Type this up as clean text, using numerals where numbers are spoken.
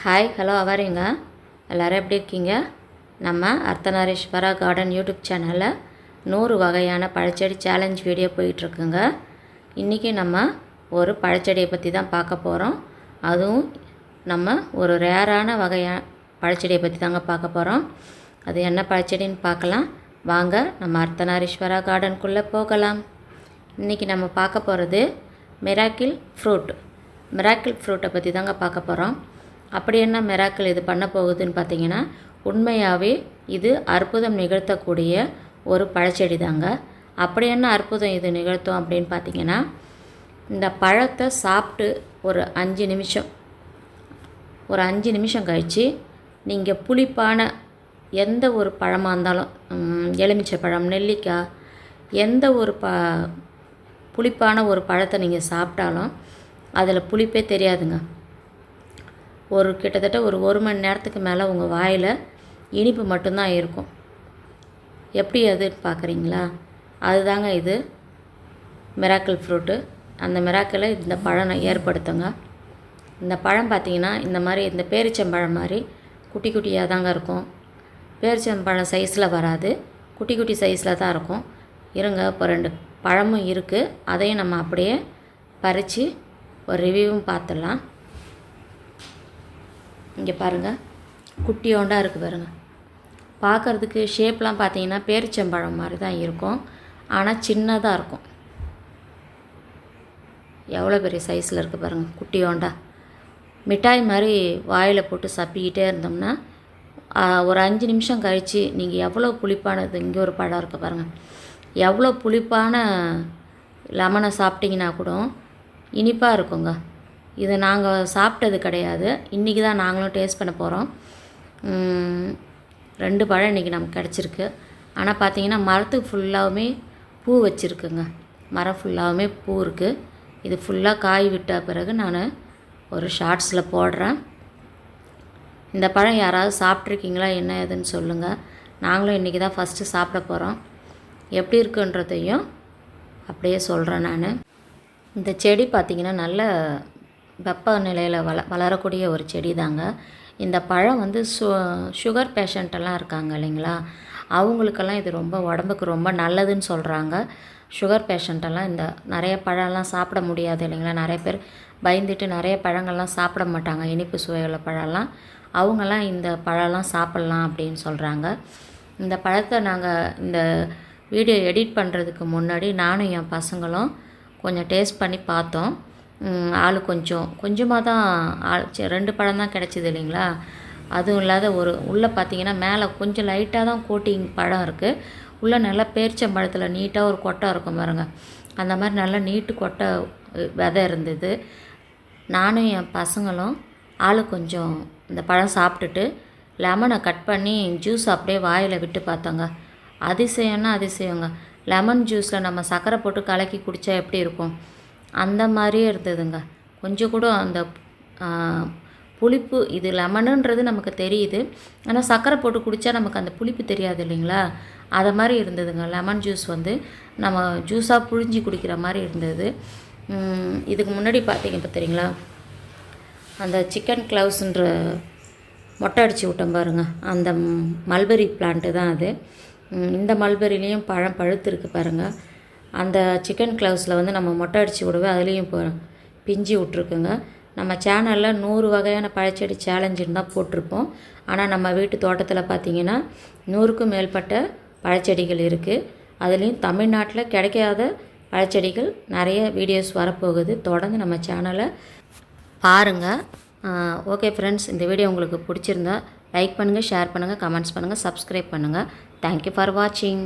Hi hello அவரிங்க எல்லோரும் எப்படி இருக்கீங்க? நம்ம அர்த்தநாரீஸ்வரா கார்டன் யூடியூப் சேனலில் 100 வகையான பழச்செடி சேலஞ்ச் வீடியோ போயிட்டுருக்குங்க. இன்றைக்கி நம்ம ஒரு பழச்செடியை பற்றி தான் பார்க்க போகிறோம். அதுவும் நம்ம ஒரு ரேரான வகையான பழச்செடியை பற்றி தாங்க பார்க்க போகிறோம். அது என்ன பழச்செடின்னு பார்க்கலாம் வாங்க. நம்ம அர்த்தநாரீஸ்வரா கார்டனுக்குள்ளே போகலாம். இன்றைக்கி நம்ம பார்க்க போகிறது மிராக்கிள் ஃப்ரூட்டை பற்றி தாங்க பார்க்க போகிறோம். அப்படி என்ன மிராக்கிள் இது பண்ண போகுதுன்னு பார்த்தீங்கன்னா, உண்மையாகவே இது அற்புதம் நிகழ்த்தக்கூடிய ஒரு பழச்செடி தாங்க. அப்படி என்ன அற்புதம் இது நிகழ்த்தும் அப்படின்னு பார்த்தீங்கன்னா, இந்த பழத்தை சாப்பிட்டு ஒரு 5 நிமிஷம் கழித்து நீங்கள் புளிப்பான எந்த ஒரு பழமாக இருந்தாலும், எலுமிச்சை பழம், நெல்லிக்காய், எந்த ஒரு புளிப்பான ஒரு பழத்தை நீங்கள் சாப்பிட்டாலும் அதில் புளிப்பே தெரியாதுங்க. கிட்டத்தட்ட ஒரு மணி நேரத்துக்கு மேலே உங்கள் வாயில் இனிப்பு மட்டும்தான் இருக்கும். எப்படி அதுன்னு பார்க்குறீங்களா? அதுதாங்க இது மிராக்கிள் ஃப்ரூட்டு. அந்த மிராக்கிளை இந்த பழம் ஏற்படுத்துங்க. இந்த பழம் பார்த்திங்கன்னா இந்த பேரிச்சம்பழம் மாதிரி குட்டி குட்டியாக தாங்க இருக்கும். பேரிச்சம்பழம் சைஸில் வராது, குட்டி குட்டி சைஸில் தான் இருக்கும். இப்போ 2 பழமும் இருக்குது. அதையும் நம்ம அப்படியே பறித்து ஒரு ரிவ்யூவும் பார்த்துடலாம். இங்கே பாருங்கள், குட்டியோண்டாக இருக்குது பாருங்கள். பார்க்குறதுக்கு ஷேப்லாம் பார்த்தீங்கன்னா பேரிச்சம்பழம் மாதிரி தான் இருக்கும், ஆனால் சின்னதாக இருக்கும். எவ்வளோ பெரிய சைஸில் இருக்குது பாருங்கள், குட்டியோண்டா. மிட்டாய் மாதிரி வாயில் போட்டு சப்பிக்கிட்டே இருந்தோம்னா ஒரு 5 நிமிஷம் கழித்து நீங்கள் எவ்வளோ புளிப்பானது, இங்கே ஒரு பழம் இருக்குது பாருங்கள், எவ்வளோ புளிப்பான லெமனை சாப்பிட்டிங்கன்னா கூட இனிப்பாக இருக்குங்க. இது நாங்கள் சாப்பிட்டது கிடையாது, இன்றைக்கி தான் நாங்களும் டேஸ்ட் பண்ண போகிறோம். 2 பழம் இன்றைக்கி நமக்கு கிடச்சிருக்கு. ஆனால் பார்த்திங்கன்னா மரத்துக்கு ஃபுல்லாகவுமே பூ வச்சுருக்குங்க. மரம் ஃபுல்லாகவுமே பூ இருக்குது. இது ஃபுல்லாக காய் விட்ட பிறகு நான் ஒரு ஷார்ட்ஸில் போடுறேன். இந்த பழம் யாராவது சாப்பிட்ருக்கீங்களா என்ன ஏதுன்னு சொல்லுங்கள். நாங்களும் இன்றைக்கி தான் ஃபஸ்ட்டு சாப்பிட போகிறோம். எப்படி இருக்குன்றதையும் அப்படியே சொல்கிறேன் நான். இந்த செடி பார்த்திங்கன்னா நல்ல வெப்பநிலையில் வளரக்கூடிய ஒரு செடி தாங்க. இந்த பழம் சுகர் பேஷண்ட்டெல்லாம் இருக்காங்க இல்லைங்களா, அவங்களுக்கெல்லாம் இது ரொம்ப உடம்புக்கு ரொம்ப நல்லதுன்னு சொல்கிறாங்க. சுகர் பேஷண்ட்டெல்லாம் இந்த நிறைய பழம்லாம் சாப்பிட முடியாது இல்லைங்களா, நிறைய பேர் பயந்துட்டு நிறைய பழங்கள்லாம் சாப்பிட மாட்டாங்க, இனிப்பு சுவையுள்ள பழம்லாம். அவங்கெல்லாம் இந்த பழம்லாம் சாப்பிட்லாம் அப்படின்னு சொல்கிறாங்க. இந்த பழத்தை நாங்கள் இந்த வீடியோ எடிட் பண்ணுறதுக்கு முன்னாடி நானும் என் பசங்களும் கொஞ்சம் டேஸ்ட் பண்ணி பார்த்தோம். ஆள் கொஞ்சமாக தான் 2 பழம் தான் கிடச்சிது இல்லைங்களா. அதுவும் இல்லாத உள்ளே பார்த்திங்கன்னா மேலே கொஞ்சம் லைட்டாக தான் கோட்டிங் பழம் இருக்குது. உள்ளே நல்லா பேரிச்சம்பழத்தில் நீட்டாக ஒரு கொட்டை இருக்கும் பாருங்க, அந்த மாதிரி நல்லா நீட்டு கொட்டை விதை இருந்தது. நானும் என் பசங்களும் ஆள் கொஞ்சம் இந்த பழம் சாப்பிட்டுட்டு லெமனை கட் பண்ணி ஜூஸ் அப்படியே வாயில் விட்டு பார்த்தோங்க. அதிசயம்னா அதிசயங்க. லெமன் ஜூஸில் நம்ம சர்க்கரை போட்டு கலக்கி குடித்தா எப்படி இருக்கும், அந்த மாதிரியே இருந்ததுங்க. கொஞ்சம் கூட அந்த புளிப்பு, இது லெமனுன்றது நமக்கு தெரியுது, ஆனால் சர்க்கரை போட்டு குடித்தா நமக்கு அந்த புளிப்பு தெரியாது இல்லைங்களா, அதை மாதிரி இருந்ததுங்க. லெமன் ஜூஸ் நம்ம ஜூஸாக புழிஞ்சி குடிக்கிற மாதிரி இருந்தது. இதுக்கு முன்னாடி பார்த்தீங்களா, அந்த சிக்கன் க்ளவுஸ்ன்ற மொட்டை அடித்து விட்டோம் பாருங்க, அந்த மல்பெரி பிளான்ட்டு தான் அது. இந்த மல்பெரிலேயும் பழம் பழுத்துருக்கு பாருங்கள். அந்த சிக்கன் க்ளவுஸில் நம்ம மொட்டை அடித்து விடுவேன், அதுலேயும் பிஞ்சு விட்ருக்குங்க. நம்ம சேனலில் 100 வகையான பழச்செடி சேலஞ்சுன்னு தான் போட்டிருப்போம். ஆனால் நம்ம வீட்டு தோட்டத்தில் பார்த்திங்கன்னா 100க்கும் மேற்பட்ட பழச்செடிகள் இருக்குது. அதுலேயும் தமிழ்நாட்டில் கிடைக்காத பழச்செடிகள் நிறைய வீடியோஸ் வரப்போகுது. தொடர்ந்து நம்ம சேனலை பாருங்கள். ஓகே ஃப்ரெண்ட்ஸ், இந்த வீடியோ உங்களுக்கு பிடிச்சிருந்தா லைக் பண்ணுங்கள், ஷேர் பண்ணுங்கள், கமெண்ட்ஸ் பண்ணுங்கள், சப்ஸ்கிரைப் பண்ணுங்கள். தேங்க்யூ ஃபார் வாட்சிங்.